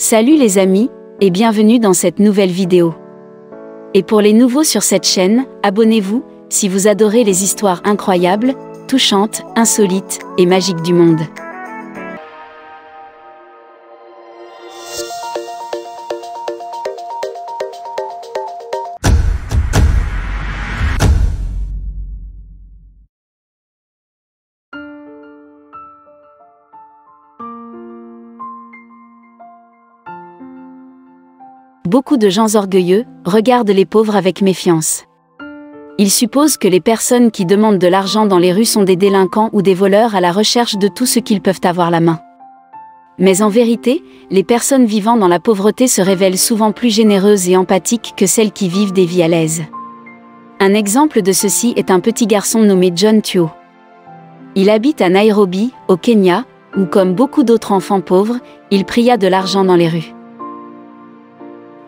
Salut les amis, et bienvenue dans cette nouvelle vidéo. Et pour les nouveaux sur cette chaîne, abonnez-vous, si vous adorez les histoires incroyables, touchantes, insolites et magiques du monde. Beaucoup de gens orgueilleux regardent les pauvres avec méfiance. Ils supposent que les personnes qui demandent de l'argent dans les rues sont des délinquants ou des voleurs à la recherche de tout ce qu'ils peuvent avoir la main. Mais en vérité, les personnes vivant dans la pauvreté se révèlent souvent plus généreuses et empathiques que celles qui vivent des vies à l'aise. Un exemple de ceci est un petit garçon nommé John Tuo. Il habite à Nairobi, au Kenya, où comme beaucoup d'autres enfants pauvres, il pria de l'argent dans les rues.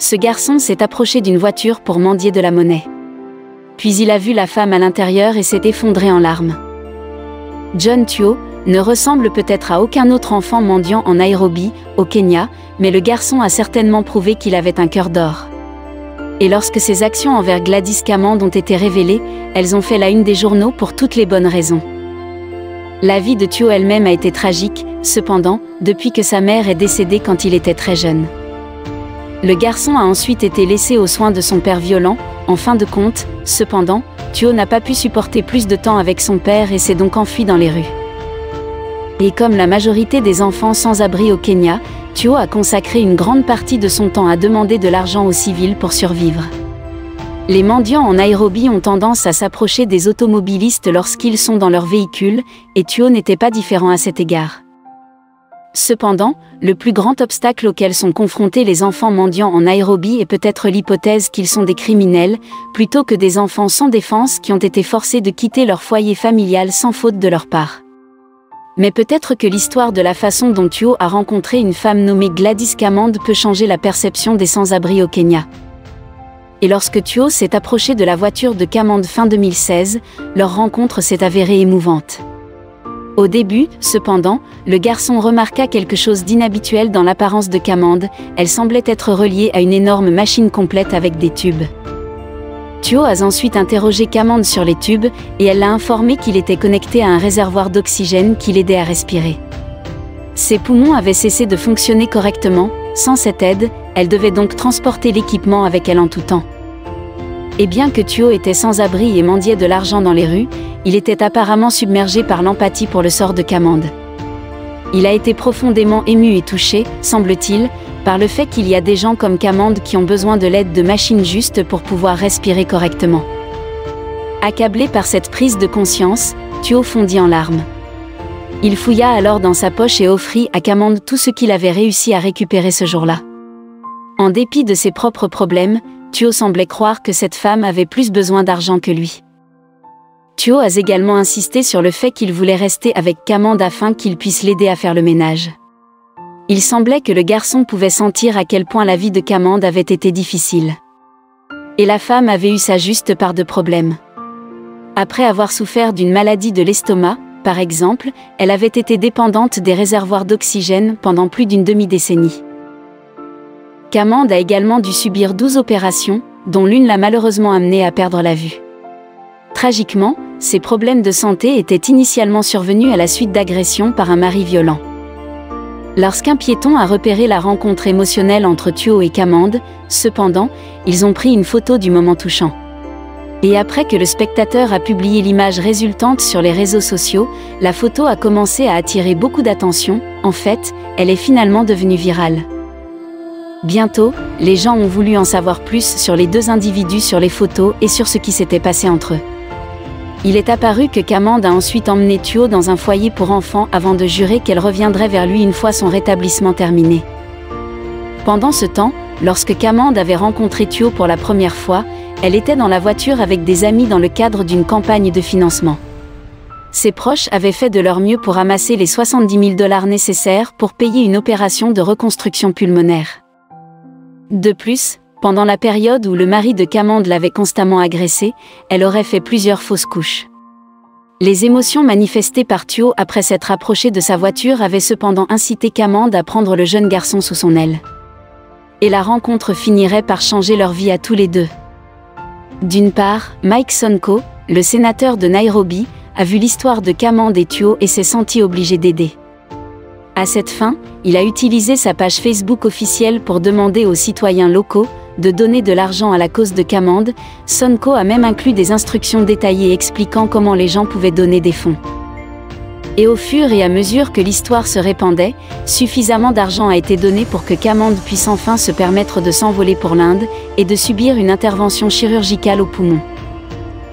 Ce garçon s'est approché d'une voiture pour mendier de la monnaie. Puis il a vu la femme à l'intérieur et s'est effondré en larmes. John Tuo ne ressemble peut-être à aucun autre enfant mendiant en Nairobi, au Kenya, mais le garçon a certainement prouvé qu'il avait un cœur d'or. Et lorsque ses actions envers Gladys Cammand ont été révélées, elles ont fait la une des journaux pour toutes les bonnes raisons. La vie de Tuo elle-même a été tragique, cependant, depuis que sa mère est décédée quand il était très jeune. Le garçon a ensuite été laissé aux soins de son père violent. En fin de compte, cependant, Tuo n'a pas pu supporter plus de temps avec son père et s'est donc enfui dans les rues. Et comme la majorité des enfants sans abri au Kenya, Tuo a consacré une grande partie de son temps à demander de l'argent aux civils pour survivre. Les mendiants en Nairobi ont tendance à s'approcher des automobilistes lorsqu'ils sont dans leur véhicule, et Tuo n'était pas différent à cet égard. Cependant, le plus grand obstacle auquel sont confrontés les enfants mendiants en Nairobi est peut-être l'hypothèse qu'ils sont des criminels, plutôt que des enfants sans défense qui ont été forcés de quitter leur foyer familial sans faute de leur part. Mais peut-être que l'histoire de la façon dont Tuo a rencontré une femme nommée Gladys Cammand peut changer la perception des sans-abri au Kenya. Et lorsque Tuo s'est approché de la voiture de Cammand fin 2016, leur rencontre s'est avérée émouvante. Au début, cependant, le garçon remarqua quelque chose d'inhabituel dans l'apparence de Cammand, elle semblait être reliée à une énorme machine complète avec des tubes. Tuo a ensuite interrogé Cammand sur les tubes, et elle l'a informé qu'il était connecté à un réservoir d'oxygène qui l'aidait à respirer. Ses poumons avaient cessé de fonctionner correctement, sans cette aide, elle devait donc transporter l'équipement avec elle en tout temps. Et bien que Tuo était sans abri et mendiait de l'argent dans les rues, il était apparemment submergé par l'empathie pour le sort de Cammand. Il a été profondément ému et touché, semble-t-il, par le fait qu'il y a des gens comme Cammand qui ont besoin de l'aide de machines justes pour pouvoir respirer correctement. Accablé par cette prise de conscience, Tuo fondit en larmes. Il fouilla alors dans sa poche et offrit à Cammand tout ce qu'il avait réussi à récupérer ce jour-là. En dépit de ses propres problèmes, Tuo semblait croire que cette femme avait plus besoin d'argent que lui. Tuo a également insisté sur le fait qu'il voulait rester avec Cammand afin qu'il puisse l'aider à faire le ménage. Il semblait que le garçon pouvait sentir à quel point la vie de Cammand avait été difficile. Et la femme avait eu sa juste part de problèmes. Après avoir souffert d'une maladie de l'estomac, par exemple, elle avait été dépendante des réservoirs d'oxygène pendant plus d'une demi-décennie. Cammand a également dû subir 12 opérations, dont l'une l'a malheureusement amenée à perdre la vue. Tragiquement, ces problèmes de santé étaient initialement survenus à la suite d'agressions par un mari violent. Lorsqu'un piéton a repéré la rencontre émotionnelle entre Tuo et Cammand, cependant, ils ont pris une photo du moment touchant. Et après que le spectateur a publié l'image résultante sur les réseaux sociaux, la photo a commencé à attirer beaucoup d'attention. En fait, elle est finalement devenue virale. Bientôt, les gens ont voulu en savoir plus sur les deux individus sur les photos et sur ce qui s'était passé entre eux. Il est apparu que Cammand a ensuite emmené Tuo dans un foyer pour enfants avant de jurer qu'elle reviendrait vers lui une fois son rétablissement terminé. Pendant ce temps, lorsque Cammand avait rencontré Tuo pour la première fois, elle était dans la voiture avec des amis dans le cadre d'une campagne de financement. Ses proches avaient fait de leur mieux pour amasser les $70 000 nécessaires pour payer une opération de reconstruction pulmonaire. De plus, pendant la période où le mari de Cammand l'avait constamment agressée, elle aurait fait plusieurs fausses couches. Les émotions manifestées par Tuo après s'être approché de sa voiture avaient cependant incité Cammand à prendre le jeune garçon sous son aile. Et la rencontre finirait par changer leur vie à tous les deux. D'une part, Mike Sonko, le sénateur de Nairobi, a vu l'histoire de Kamande et Tuo et s'est senti obligé d'aider. À cette fin, il a utilisé sa page Facebook officielle pour demander aux citoyens locaux de donner de l'argent à la cause de Kamande. Sonko a même inclus des instructions détaillées expliquant comment les gens pouvaient donner des fonds. Et au fur et à mesure que l'histoire se répandait, suffisamment d'argent a été donné pour que Kamande puisse enfin se permettre de s'envoler pour l'Inde et de subir une intervention chirurgicale au poumon.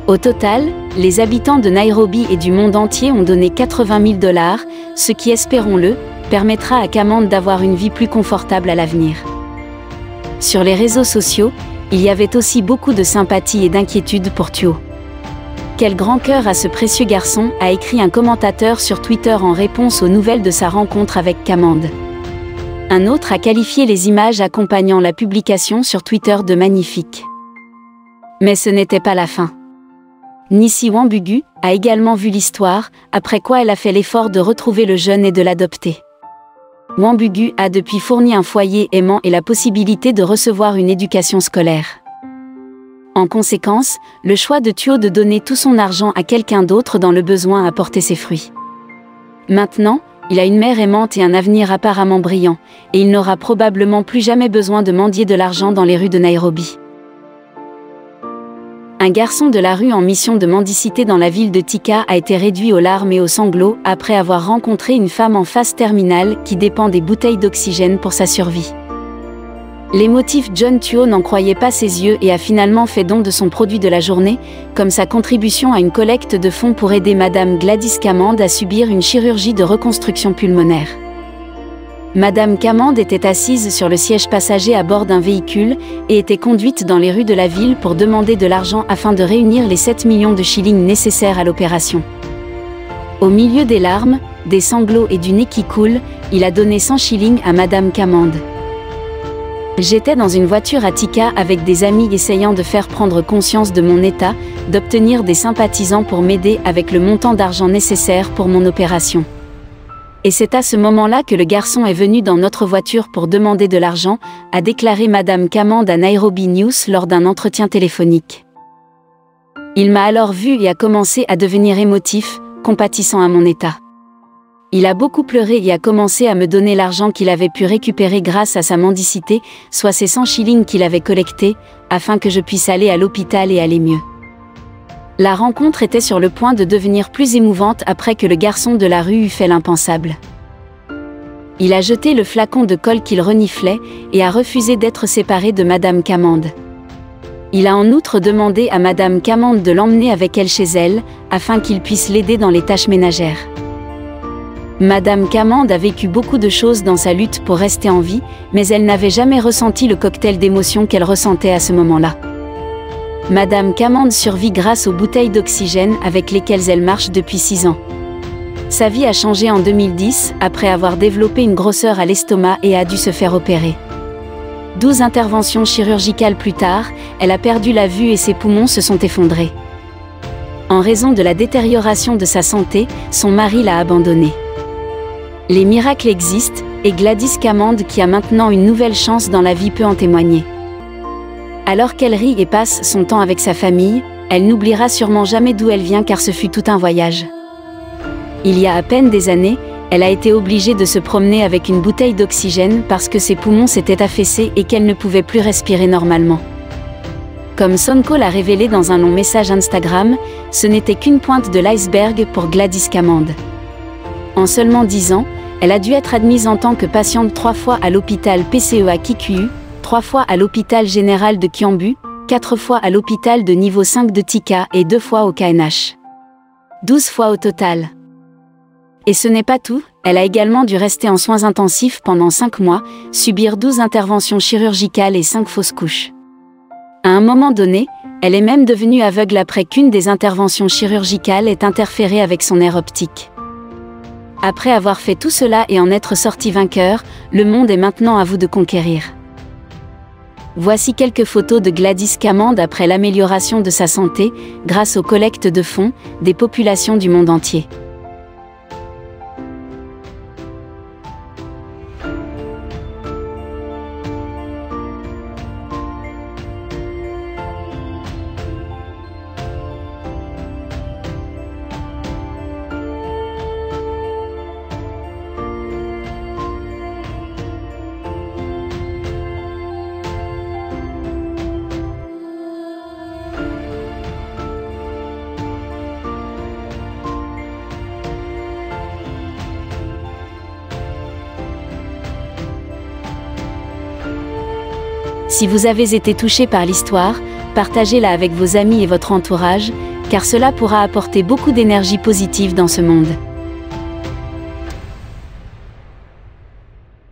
Au total, les habitants de Nairobi et du monde entier ont donné 80 000 $, ce qui, espérons-le, permettra à Kamande d'avoir une vie plus confortable à l'avenir. Sur les réseaux sociaux, il y avait aussi beaucoup de sympathie et d'inquiétude pour Tuo. Quel grand cœur a ce précieux garçon, a écrit un commentateur sur Twitter en réponse aux nouvelles de sa rencontre avec Kamande. Un autre a qualifié les images accompagnant la publication sur Twitter de magnifiques. Mais ce n'était pas la fin. Nisi Wambugu a également vu l'histoire, après quoi elle a fait l'effort de retrouver le jeune et de l'adopter. Wambugu a depuis fourni un foyer aimant et la possibilité de recevoir une éducation scolaire. En conséquence, le choix de Tuo de donner tout son argent à quelqu'un d'autre dans le besoin a porté ses fruits. Maintenant, il a une mère aimante et un avenir apparemment brillant, et il n'aura probablement plus jamais besoin de mendier de l'argent dans les rues de Nairobi. Un garçon de la rue en mission de mendicité dans la ville de Thika a été réduit aux larmes et aux sanglots après avoir rencontré une femme en phase terminale qui dépend des bouteilles d'oxygène pour sa survie. L'émotif John Tuo n'en croyait pas ses yeux et a finalement fait don de son produit de la journée, comme sa contribution à une collecte de fonds pour aider Madame Gladys Kamande à subir une chirurgie de reconstruction pulmonaire. Madame Kamande était assise sur le siège passager à bord d'un véhicule et était conduite dans les rues de la ville pour demander de l'argent afin de réunir les 7 millions de shillings nécessaires à l'opération. Au milieu des larmes, des sanglots et du nez qui coule, il a donné 100 shillings à Madame Kamande. J'étais dans une voiture à Thika avec des amis essayant de faire prendre conscience de mon état, d'obtenir des sympathisants pour m'aider avec le montant d'argent nécessaire pour mon opération. Et c'est à ce moment-là que le garçon est venu dans notre voiture pour demander de l'argent, a déclaré Madame Kamande à Nairobi News lors d'un entretien téléphonique. Il m'a alors vu et a commencé à devenir émotif, compatissant à mon état. Il a beaucoup pleuré et a commencé à me donner l'argent qu'il avait pu récupérer grâce à sa mendicité, soit ces 100 shillings qu'il avait collectés, afin que je puisse aller à l'hôpital et aller mieux. La rencontre était sur le point de devenir plus émouvante après que le garçon de la rue eut fait l'impensable. Il a jeté le flacon de colle qu'il reniflait et a refusé d'être séparé de Madame Kamande. Il a en outre demandé à Madame Kamande de l'emmener avec elle chez elle, afin qu'il puisse l'aider dans les tâches ménagères. Madame Kamande a vécu beaucoup de choses dans sa lutte pour rester en vie, mais elle n'avait jamais ressenti le cocktail d'émotions qu'elle ressentait à ce moment-là. Madame Kamande survit grâce aux bouteilles d'oxygène avec lesquelles elle marche depuis 6 ans. Sa vie a changé en 2010, après avoir développé une grosseur à l'estomac et a dû se faire opérer. 12 interventions chirurgicales plus tard, elle a perdu la vue et ses poumons se sont effondrés. En raison de la détérioration de sa santé, son mari l'a abandonnée. Les miracles existent, et Gladys Kamande qui a maintenant une nouvelle chance dans la vie peut en témoigner. Alors qu'elle rit et passe son temps avec sa famille, elle n'oubliera sûrement jamais d'où elle vient car ce fut tout un voyage. Il y a à peine des années, elle a été obligée de se promener avec une bouteille d'oxygène parce que ses poumons s'étaient affaissés et qu'elle ne pouvait plus respirer normalement. Comme Sonko l'a révélé dans un long message Instagram, ce n'était qu'une pointe de l'iceberg pour Gladys Kamande. En seulement 10 ans, elle a dû être admise en tant que patiente 3 fois à l'hôpital PCE à Kikuyu, 3 fois à l'hôpital général de Kiambu, 4 fois à l'hôpital de niveau 5 de Thika et 2 fois au KNH. 12 fois au total. Et ce n'est pas tout, elle a également dû rester en soins intensifs pendant 5 mois, subir 12 interventions chirurgicales et 5 fausses couches. À un moment donné, elle est même devenue aveugle après qu'une des interventions chirurgicales ait interféré avec son nerf optique. Après avoir fait tout cela et en être sorti vainqueur, le monde est maintenant à vous de conquérir. Voici quelques photos de Gladys Kamande après l'amélioration de sa santé, grâce aux collectes de fonds des populations du monde entier. Si vous avez été touché par l'histoire, partagez-la avec vos amis et votre entourage, car cela pourra apporter beaucoup d'énergie positive dans ce monde.